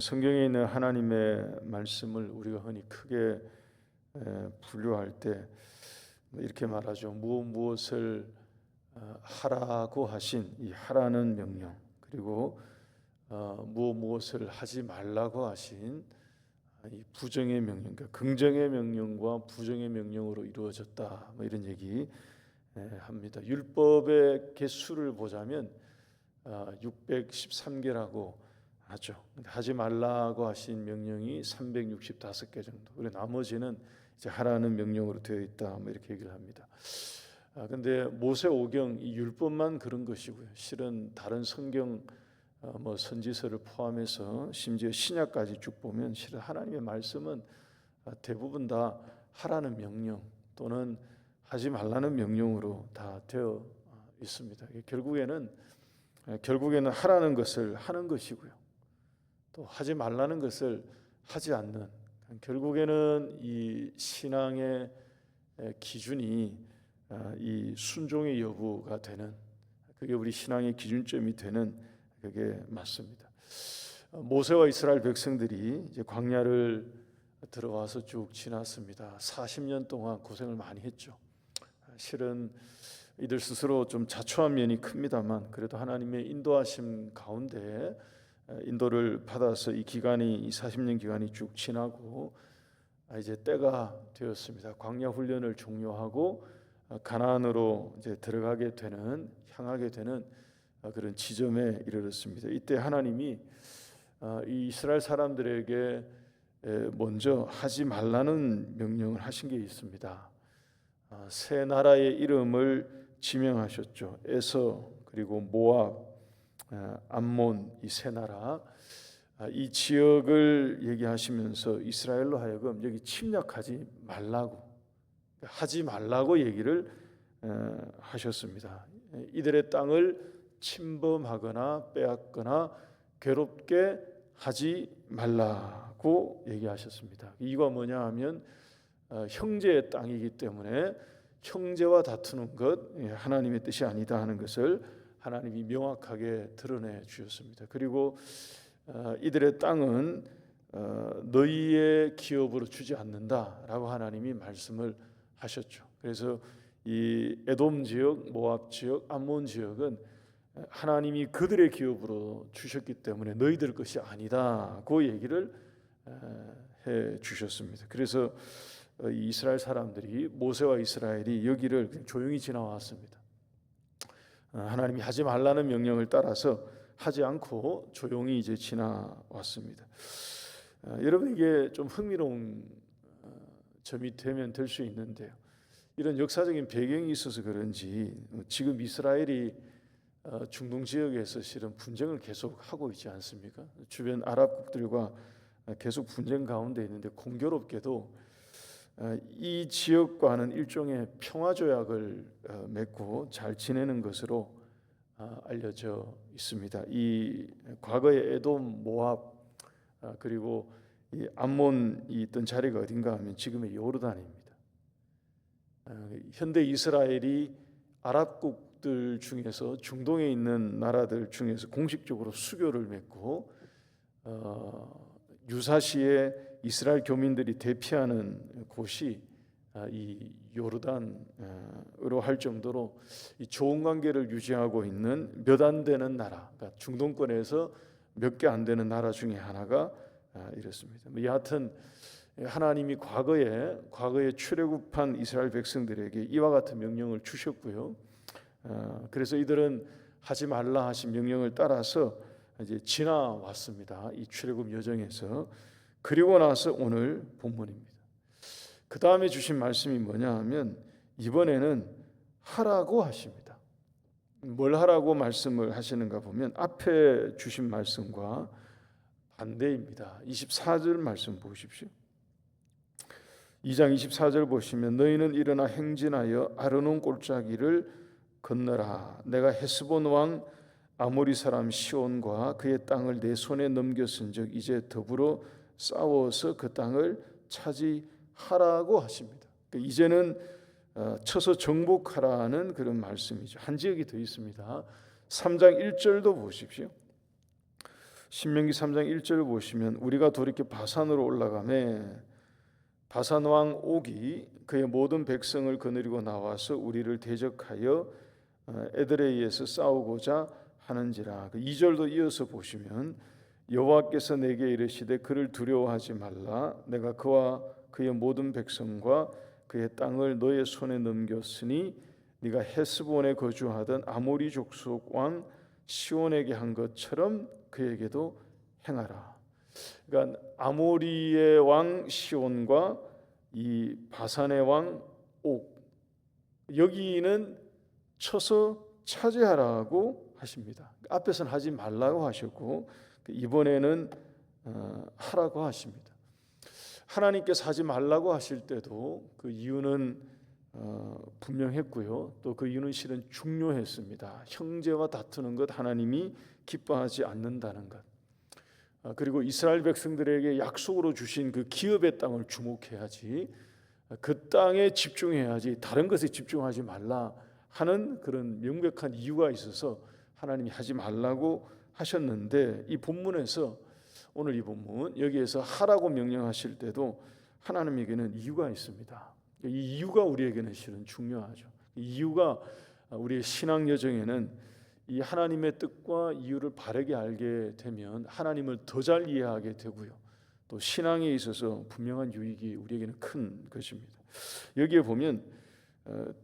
성경에 있는 하나님의 말씀을 우리가 흔히 크게 분류할 때 이렇게 말하죠. 무엇을 하라고 하신 이 하라는 명령, 그리고 무엇을 하지 말라고 하신 이 부정의 명령, 그러니까 긍정의 명령과 부정의 명령으로 이루어졌다, 이런 얘기 합니다. 율법의 개수를 보자면 613개라고 하죠. 하지 말라고 하신 명령이 365개 정도. 그리고 나머지는 이제 하라는 명령으로 되어 있다, 이렇게 얘기를 합니다. 근데 모세오경 이 율법만 그런 것이고요. 실은 다른 성경 선지서를 포함해서 심지어 신약까지 쭉 보면 실은 하나님의 말씀은 대부분 다 하라는 명령 또는 하지 말라는 명령으로 다 되어 있습니다. 결국에는 하라는 것을 하는 것이고요, 또 하지 말라는 것을 하지 않는, 결국에는 이 신앙의 기준이 이 순종의 여부가 되는, 그게 우리 신앙의 기준점이 되는, 그게 맞습니다. 모세와 이스라엘 백성들이 이제 광야를 들어와서 쭉 지났습니다. 40년 동안 고생을 많이 했죠. 실은 이들 스스로 좀 자초한 면이 큽니다만 그래도 하나님의 인도하심 가운데 인도를 받아서 이 40년 기간이 쭉 지나고 이제 때가 되었습니다. 광야 훈련을 종료하고 가나안으로 이제 향하게 되는 그런 지점에 이르렀습니다. 이때 하나님이 이 이스라엘 사람들에게 먼저 하지 말라는 명령을 하신 게 있습니다. 세 나라의 이름을 지명하셨죠. 에서, 그리고 모압, 암몬, 이 세 나라, 이 지역을 얘기하시면서 이스라엘로 하여금 여기 침략하지 말라고, 하지 말라고 얘기를 하셨습니다. 이들의 땅을 침범하거나 빼앗거나 괴롭게 하지 말라고 얘기하셨습니다. 이유가 뭐냐 하면 형제의 땅이기 때문에 형제와 다투는 것 하나님의 뜻이 아니다 하는 것을 하나님이 명확하게 드러내 주셨습니다. 그리고 이들의 땅은 너희의 기업으로 주지 않는다라고 하나님이 말씀을 하셨죠. 그래서 이 에돔 지역, 모압 지역, 암몬 지역은 하나님이 그들의 기업으로 주셨기 때문에 너희들 것이 아니다고 얘기를 해 주셨습니다. 그래서 이스라엘 사람들이, 모세와 이스라엘이 여기를 조용히 지나왔습니다. 하나님이 하지 말라는 명령을 따라서 하지 않고 조용히 이제 지나왔습니다. 여러분, 이게 좀 흥미로운 점이 되면 될 수 있는데요, 이런 역사적인 배경이 있어서 그런지 지금 이스라엘이 중동 지역에서 실은 분쟁을 계속 하고 있지 않습니까? 주변 아랍국들과 계속 분쟁 가운데 있는데 공교롭게도 이 지역과는 일종의 평화 조약을 맺고 잘 지내는 것으로 알려져 있습니다. 이 과거의 에돔, 모압, 그리고 이 암몬이 있던 자리가 어딘가 하면 지금의 요르단입니다. 현대 이스라엘이 아랍국들 중에서, 중동에 있는 나라들 중에서 공식적으로 수교를 맺고 유사시에 이스라엘 교민들이 대피하는 곳이 이 요르단으로 할 정도로 이 좋은 관계를 유지하고 있는 몇 안 되는 나라, 그러니까 중동권에서 몇 개 안 되는 나라 중에 하나가 이렇습니다. 여하튼 하나님이 과거에 출애굽한 이스라엘 백성들에게 이와 같은 명령을 주셨고요. 그래서 이들은 하지 말라 하신 명령을 따라서 이제 지나왔습니다. 이 출애굽 여정에서. 그리고 나서 오늘 본문입니다. 그 다음에 주신 말씀이 뭐냐 하면 이번에는 하라고 하십니다. 뭘 하라고 말씀을 하시는가 보면 앞에 주신 말씀과 반대입니다. 24절 말씀 보십시오. 2장 24절 보시면 너희는 일어나 행진하여 아르논 골짜기를 건너라. 내가 헤스본 왕 아모리 사람 시온과 그의 땅을 내 손에 넘겼은즉 이제 더불어 싸워서 그 땅을 차지하라고 하십니다. 그러니까 이제는 쳐서 정복하라는 그런 말씀이죠. 한 지역이 더 있습니다. 3장 1절도 보십시오. 신명기 3장 1절을 보시면 우리가 돌이켜 바산으로 올라가매 바산 왕 옥이 그의 모든 백성을 거느리고 나와서 우리를 대적하여 에드레이에서 싸우고자 하는지라. 2절도 이어서 보시면 여호와께서 내게 이르시되 그를 두려워하지 말라. 내가 그와 그의 모든 백성과 그의 땅을 너의 손에 넘겼으니 네가 헤스본에 거주하던 아모리 족속 왕 시온에게 한 것처럼 그에게도 행하라. 그러니까 아모리의 왕 시온과 이 바산의 왕 옥, 여기는 쳐서 차지하라고 하십니다. 앞에서는 하지 말라고 하셨고 이번에는 하라고 하십니다. 하나님께서 하지 말라고 하실 때도 그 이유는 분명했고요. 또 그 이유는 실은 중요했습니다. 형제와 다투는 것 하나님이 기뻐하지 않는다는 것. 그리고 이스라엘 백성들에게 약속으로 주신 그 기업의 땅을 주목해야지, 그 땅에 집중해야지 다른 것에 집중하지 말라 하는 그런 명백한 이유가 있어서 하나님이 하지 말라고 하셨는데, 이 본문에서 오늘 이 본문 여기에서 하라고 명령하실 때도 하나님에게는 이유가 있습니다. 이 이유가 우리에게는 실은 중요하죠. 이 이유가 우리의 신앙 여정에는 이 하나님의 뜻과 이유를 바르게 알게 되면 하나님을 더 잘 이해하게 되고요. 또 신앙에 있어서 분명한 유익이 우리에게는 큰 것입니다. 여기에 보면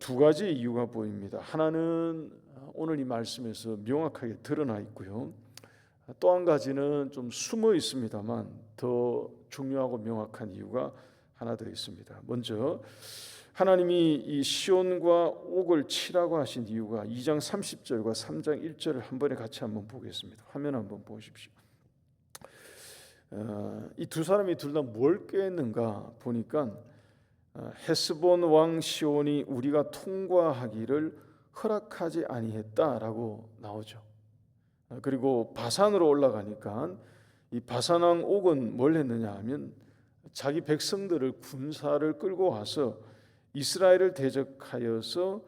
두 가지 이유가 보입니다. 하나는 오늘 이 말씀에서 명확하게 드러나 있고요. 또 한 가지는 좀 숨어 있습니다만 더 중요하고 명확한 이유가 하나 더 있습니다. 먼저 하나님이 이 시온과 옥을 치라고 하신 이유가 2장 30절과 3장 1절을 한 번에 같이 한번 보겠습니다. 화면 한번 보십시오. 이 두 사람이 둘 다 뭘 꾀했는가 보니까 헤스본 왕 시온이 우리가 통과하기를 허락하지 아니했다라고 나오죠. 그리고 바산으로 올라가니까 이 바산 왕 옥은 뭘 했느냐 하면 자기 백성들을 군사를 끌고 와서 이스라엘을 대적하여서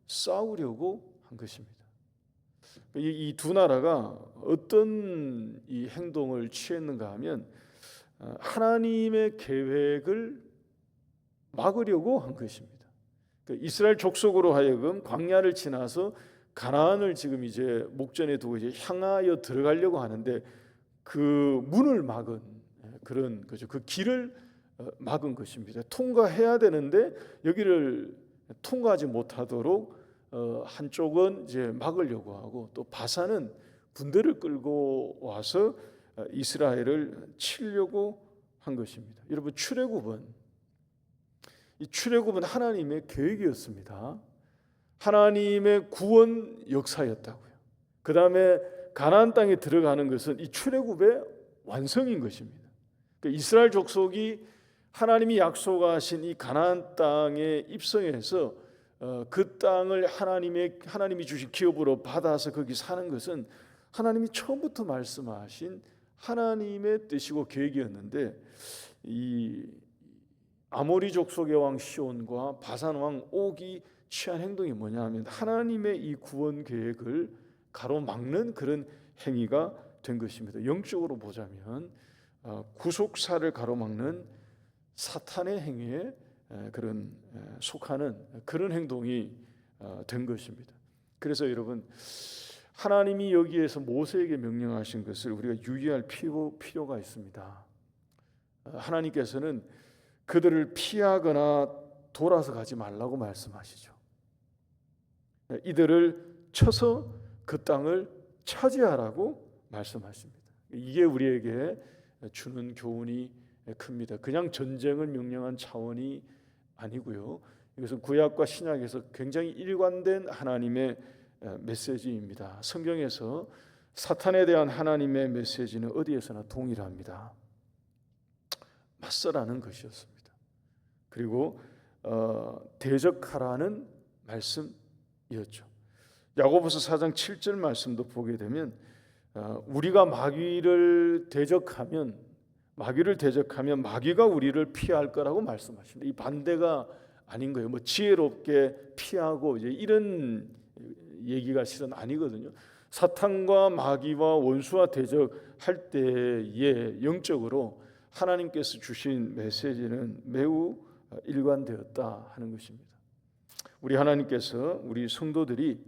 싸우려고 한 것입니다. 이 두 나라가 어떤 이 행동을 취했는가 하면 하나님의 계획을 막으려고 한 것입니다. 이스라엘 족속으로 하여금 광야를 지나서 가나안을 지금 이제 목전에 두고 이제 향하여 들어가려고 하는데 그 문을 막은 그런 거죠. 그 길을 막은 것입니다. 통과해야 되는데 여기를 통과하지 못하도록 한쪽은 이제 막으려고 하고, 또 바산은 군대를 끌고 와서 이스라엘을 치려고 한 것입니다. 여러분, 이 출애굽은 하나님의 계획이었습니다. 하나님의 구원 역사였다고요. 그 다음에 가나안 땅에 들어가는 것은 이 출애굽의 완성인 것입니다. 그러니까 이스라엘 족속이 하나님이 약속하신 이 가나안 땅에 입성해서 그 땅을 하나님이 주신 기업으로 받아서 거기 사는 것은 하나님이 처음부터 말씀하신 하나님의 뜻이고 계획이었는데, 이 아모리 족속의 왕 시온과 바산 왕 옥이 취한 행동이 뭐냐 하면 하나님의 이 구원 계획을 가로막는 그런 행위가 된 것입니다. 영적으로 보자면 구속사를 가로막는 사탄의 행위에 그런 속하는 그런 행동이 된 것입니다. 그래서 여러분, 하나님이 여기에서 모세에게 명령하신 것을 우리가 유의할 필요가 있습니다. 하나님께서는 그들을 피하거나 돌아서 가지 말라고 말씀하시죠. 이들을 쳐서 그 땅을 차지하라고 말씀하십니다. 이게 우리에게 주는 교훈이 큽니다. 그냥 전쟁을 명령한 차원이 아니고요. 이것은 구약과 신약에서 굉장히 일관된 하나님의 메시지입니다. 성경에서 사탄에 대한 하나님의 메시지는 어디에서나 동일합니다. 맞서라는 것이었습니다. 그리고 대적하라는 말씀이었죠. 야고보서 4장 7절 말씀도 보게 되면 우리가 마귀를 대적하면 마귀가 우리를 피할 거라고 말씀하십니다. 이 반대가 아닌 거예요. 뭐 지혜롭게 피하고 이제 이런 얘기가 실은 아니거든요. 사탄과 마귀와 원수와 대적할 때에 영적으로 하나님께서 주신 메시지는 매우 일관되었다 하는 것입니다. 우리 하나님께서 우리 성도들이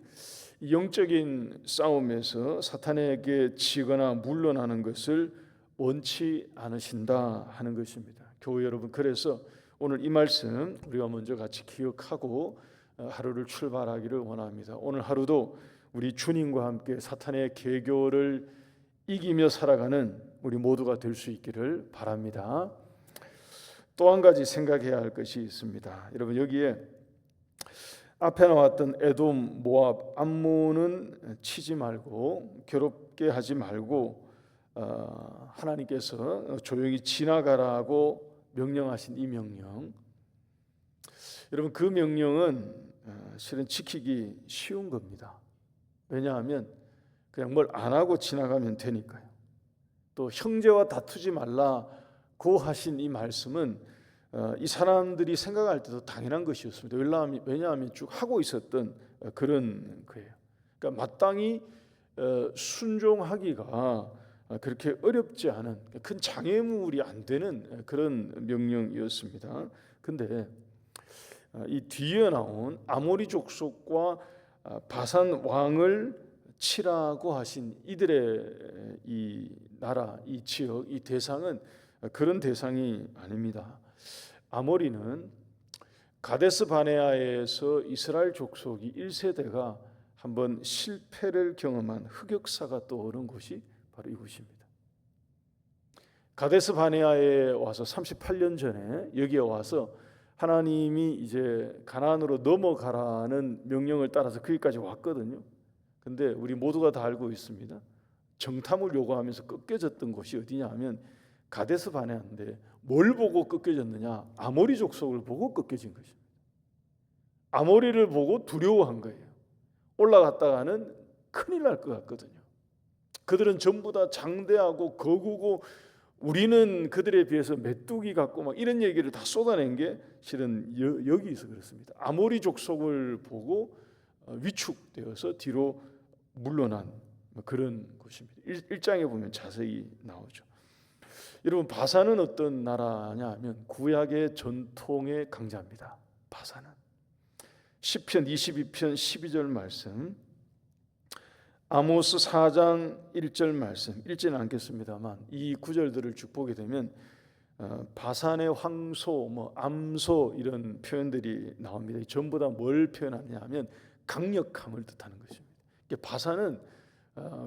영적인 싸움에서 사탄에게 지거나 물러나는 것을 원치 않으신다 하는 것입니다. 교회 여러분, 그래서 오늘 이 말씀 우리가 먼저 같이 기억하고 하루를 출발하기를 원합니다. 오늘 하루도 우리 주님과 함께 사탄의 계교를 이기며 살아가는 우리 모두가 될 수 있기를 바랍니다. 또 한 가지 생각해야 할 것이 있습니다. 여러분, 여기에 앞에 나왔던 에돔, 모압, 암몬은 치지 말고 괴롭게 하지 말고 하나님께서 조용히 지나가라고 명령하신 이 명령, 여러분, 그 명령은 실은 지키기 쉬운 겁니다. 왜냐하면 그냥 뭘 안 하고 지나가면 되니까요. 또 형제와 다투지 말라고 하신 이 말씀은 이 사람들이 생각할 때도 당연한 것이었습니다. 왜냐하면 쭉 하고 있었던 그런 거예요. 그러니까 마땅히 순종하기가 그렇게 어렵지 않은, 큰 장애물이 안 되는 그런 명령이었습니다. 근데 이 뒤에 나온 아모리 족속과 바산 왕을 치라고 하신 이들의 이 나라, 이 지역, 이 대상은 그런 대상이 아닙니다. 아모리는 가데스 바네아에서 이스라엘 족속이 1세대가 한번 실패를 경험한 흑역사가 떠오른 곳이 바로 이곳입니다. 가데스 바네아에 와서 38년 전에 여기에 와서 하나님이 이제 가나안으로 넘어가라는 명령을 따라서 거기까지 왔거든요. 근데 우리 모두가 다 알고 있습니다. 정탐을 요구하면서 꺾여졌던 곳이 어디냐 하면 가데스 바네아인데, 뭘 보고 꺾여졌느냐? 아모리 족속을 보고 꺾여진 것입니다. 아모리를 보고 두려워한 거예요. 올라갔다가는 큰일 날 것 같거든요. 그들은 전부 다 장대하고 거구고 우리는 그들에 비해서 메뚜기 같고 막 이런 얘기를 다 쏟아낸 게 실은 여기서 그렇습니다. 아모리 족속을 보고 위축되어서 뒤로 물러난 그런 곳입니다. 1장에 보면 자세히 나오죠. 여러분, 바산은 어떤 나라냐 하면 구약의 전통의 강자입니다. 바산은 시편 22편 12절 말씀, 아모스 4장 1절 말씀, 읽지는 않겠습니다만 이 구절들을 쭉 보게 되면 바산의 황소, 암소 이런 표현들이 나옵니다. 전부 다 뭘 표현하냐 하면 강력함을 뜻하는 것입니다. 바산은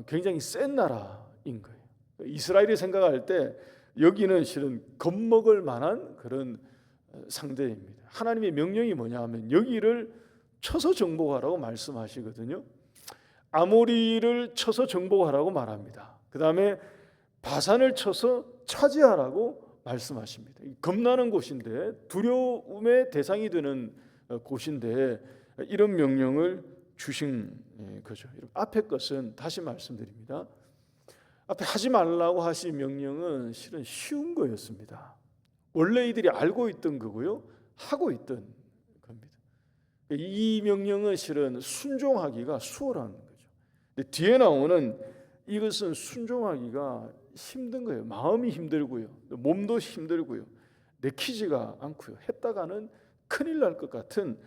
굉장히 센 나라인 거예요. 이스라엘이 생각할 때 여기는 실은 겁먹을 만한 그런 상대입니다. 하나님의 명령이 뭐냐 하면 여기를 쳐서 정복하라고 말씀하시거든요. 아모리를 쳐서 정복하라고 말합니다. 그 다음에 바산을 쳐서 차지하라고 말씀하십니다. 겁나는 곳인데, 두려움의 대상이 되는 곳인데 이런 명령을 주신 거죠. 앞에 것은 다시 말씀드립니다. 앞에 하지 말라고 하신 명령은 실은 쉬운 거였습니다. 원래 이들이 알고 있던 거고요, 하고 있던 겁니다. 이 명령은 실은 순종하기가 수월한 거죠. 근데 뒤에 나오는 이것은 순종하기가 힘든 거예요. 마음이 힘들고요, 몸도 힘들고요, 내키지가 않고요, 했다가는 큰일 날 것 같은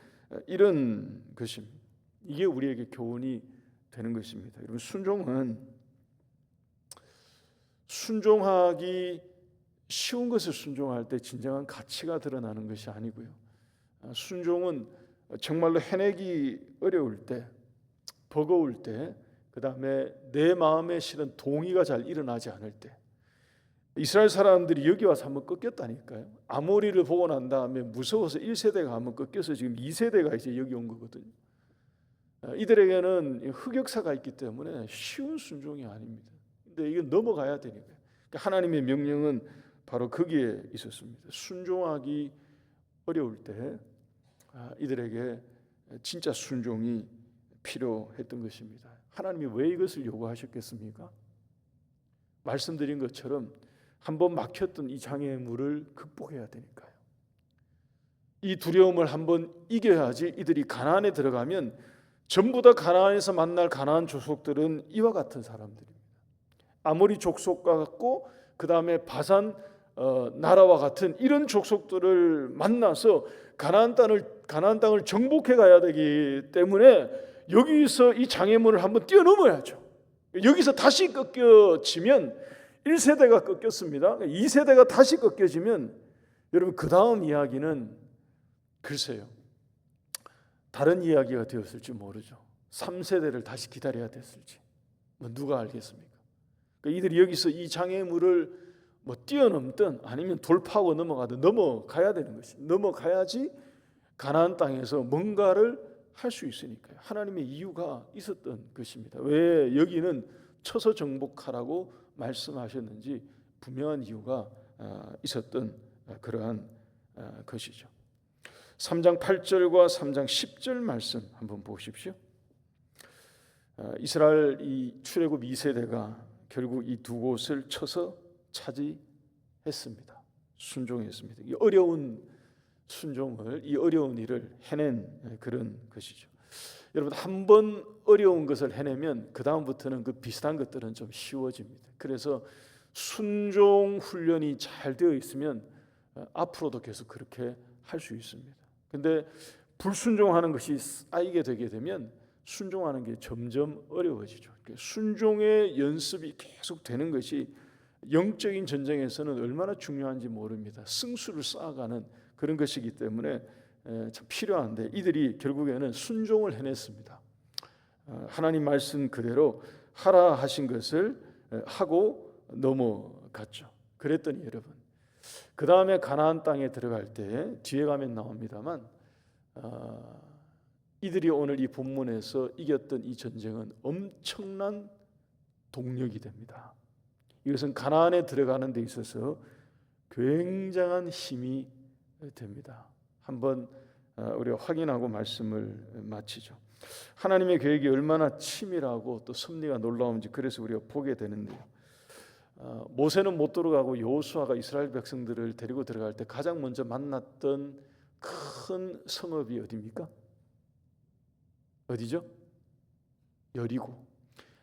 이런 것입니다. 이게 우리에게 교훈이 되는 것입니다. 여러분, 순종하기 쉬운 것을 순종할 때 진정한 가치가 드러나는 것이 아니고요, 순종은 정말로 해내기 어려울 때, 버거울 때, 그 다음에 내 마음에 실은 동의가 잘 일어나지 않을 때, 이스라엘 사람들이 여기 와서 한번 꺾였다니까요. 아모리를 보고 난 다음에 무서워서 1세대가 한번 꺾여서 지금 2세대가 이제 여기 온 거거든요. 이들에게는 흑역사가 있기 때문에 쉬운 순종이 아닙니다. 근데 이건 넘어가야 되니까요. 그러니까 하나님의 명령은 바로 거기에 있었습니다. 순종하기 어려울 때 이들에게 진짜 순종이 필요했던 것입니다. 하나님이 왜 이것을 요구하셨겠습니까? 말씀드린 것처럼 한번 막혔던 이 장애물을 극복해야 되니까요. 이 두려움을 한번 이겨야지 이들이 가나안에 들어가면 전부 다 가나안에서 만날 가나안 족속들은 이와 같은 사람들입니다. 아모리 족속과 같고 그 다음에 바산 나라와 같은 이런 족속들을 만나서 가나안 땅을 정복해 가야 되기 때문에 여기서 이 장애물을 한번 뛰어넘어야죠. 여기서 다시 꺾여지면 1세대가 꺾였습니다. 2세대가 다시 꺾여지면 여러분 그 다음 이야기는 글쎄요, 다른 이야기가 되었을지 모르죠. 3세대를 다시 기다려야 됐을지 누가 알겠습니까? 그러니까 이들이 여기서 이 장애물을 뛰어넘든 아니면 돌파하고 넘어가든 넘어가야 되는 것이, 넘어가야지 가나안 땅에서 뭔가를 할 수 있으니까요. 하나님의 이유가 있었던 것입니다. 왜 여기는 쳐서 정복하라고 말씀하셨는지 분명한 이유가 있었던 그러한 것이죠. 3장 8절과 3장 10절 말씀 한번 보십시오. 이스라엘 이 출애굽 2세대가 결국 이 두 곳을 쳐서 차지했습니다. 순종했습니다. 이 어려운 순종을, 이 어려운 일을 해낸 그런 것이죠. 여러분 한 번 어려운 것을 해내면 그 다음부터는 그 비슷한 것들은 좀 쉬워집니다. 그래서 순종 훈련이 잘 되어 있으면 앞으로도 계속 그렇게 할 수 있습니다. 근데 불순종하는 것이 쌓이게 되게 되면 순종하는 게 점점 어려워지죠. 순종의 연습이 계속 되는 것이 영적인 전쟁에서는 얼마나 중요한지 모릅니다. 승수를 쌓아가는 그런 것이기 때문에 참 필요한데 이들이 결국에는 순종을 해냈습니다. 하나님 말씀 그대로 하라 하신 것을 하고 넘어갔죠. 그랬더니 여러분 그 다음에 가나안 땅에 들어갈 때 뒤에 가면 나옵니다만 이들이 오늘 이 본문에서 이겼던 이 전쟁은 엄청난 동력이 됩니다. 이것은 가나안에 들어가는 데 있어서 굉장한 힘이 됩니다. 한번 우리가 확인하고 말씀을 마치죠. 하나님의 계획이 얼마나 치밀하고 또 섭리가 놀라운지 그래서 우리가 보게 되는데요. 모세는 못 들어가고 여호수아가 이스라엘 백성들을 데리고 들어갈 때 가장 먼저 만났던 큰 성읍이 어디입니까? 어디죠? 여리고.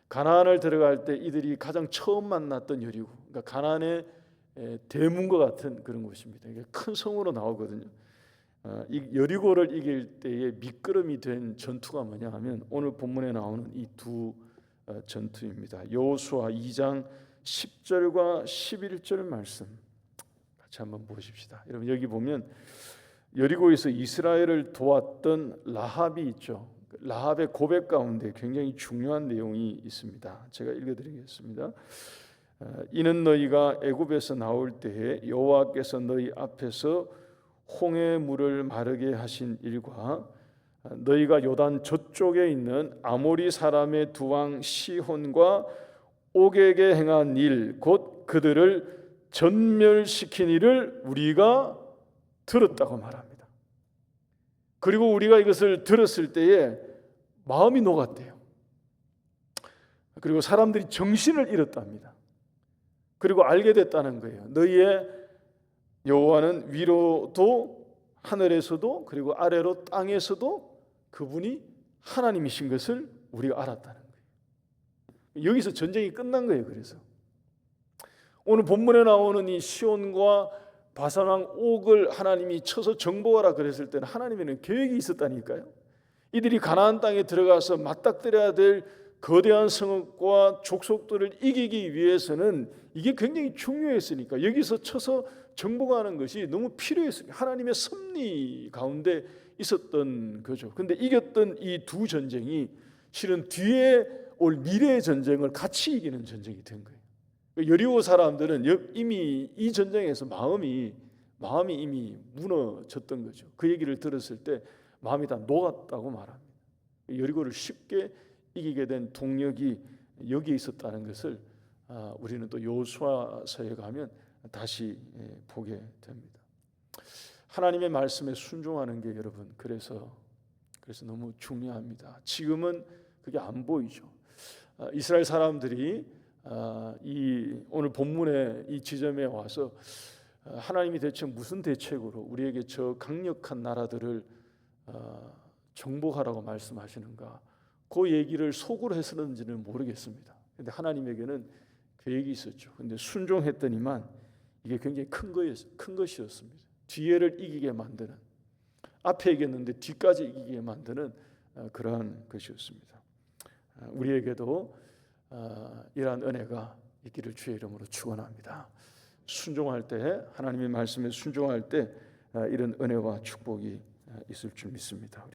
가나안을 들어갈 때 이들이 가장 처음 만났던 여리고, 그러니까 가나안의 대문과 같은 그런 곳입니다. 이게 큰 성으로 나오거든요. 이 여리고를 이길 때의 미끄럼이 된 전투가 뭐냐 하면 오늘 본문에 나오는 이 두 전투입니다. 여호수아 2장 10절과 11절 말씀 같이 한번 보십시다. 여러분 여기 보면 여리고에서 이스라엘을 도왔던 라합이 있죠. 라합의 고백 가운데 굉장히 중요한 내용이 있습니다. 제가 읽어드리겠습니다. 이는 너희가 애굽에서 나올 때에 여호와께서 너희 앞에서 홍해 물을 마르게 하신 일과 너희가 요단 저쪽에 있는 아모리 사람의 두 왕 시혼과 옥에게 행한 일, 곧 그들을 전멸시킨 일을 우리가 들었다고 말합니다. 그리고 우리가 이것을 들었을 때에 마음이 녹았대요. 그리고 사람들이 정신을 잃었답니다. 그리고 알게 됐다는 거예요. 너희의 여호와는 위로도 하늘에서도 그리고 아래로 땅에서도 그분이 하나님이신 것을 우리가 알았다는 거예요. 여기서 전쟁이 끝난 거예요. 그래서 오늘 본문에 나오는 이 시온과 바산왕 옥을 하나님이 쳐서 정복하라 그랬을 때는 하나님에는 계획이 있었다니까요. 이들이 가나안 땅에 들어가서 맞닥뜨려야 될 거대한 성읍과 족속들을 이기기 위해서는 이게 굉장히 중요했으니까 여기서 쳐서 정복하는 것이 너무 필요했으니까 하나님의 섭리 가운데 있었던 거죠. 근데 이겼던 이 두 전쟁이 실은 뒤에 올 미래의 전쟁을 같이 이기는 전쟁이 된 거예요. 여리고 사람들은 이미 이 전쟁에서 마음이 이미 무너졌던 거죠. 그 얘기를 들었을 때 마음이 다 녹았다고 말합니다. 여리고를 쉽게 이기게 된 동력이 여기에 있었다는 것을 우리는 또 여호수아서에 가면 다시 보게 됩니다. 하나님의 말씀에 순종하는 게 여러분 그래서 너무 중요합니다. 지금은 그게 안 보이죠. 이스라엘 사람들이 이 오늘 본문의 이 지점에 와서 하나님이 대체 무슨 대책으로 우리에게 저 강력한 나라들을 정복하라고 말씀하시는가 그 얘기를 속으로 했었는지는 모르겠습니다. 근데 하나님에게는 계획이 있었죠. 근데 순종했더니만 이게 굉장히 큰 것이었습니다. 뒤에를 이기게 만드는, 앞에 이겼는데 뒤까지 이기게 만드는 그러한 것이었습니다. 우리에게도 이러한 은혜가 있기를 주의 이름으로 축원합니다. 순종할 때, 하나님의 말씀에 순종할 때 이런 은혜와 축복이 있을 줄 믿습니다.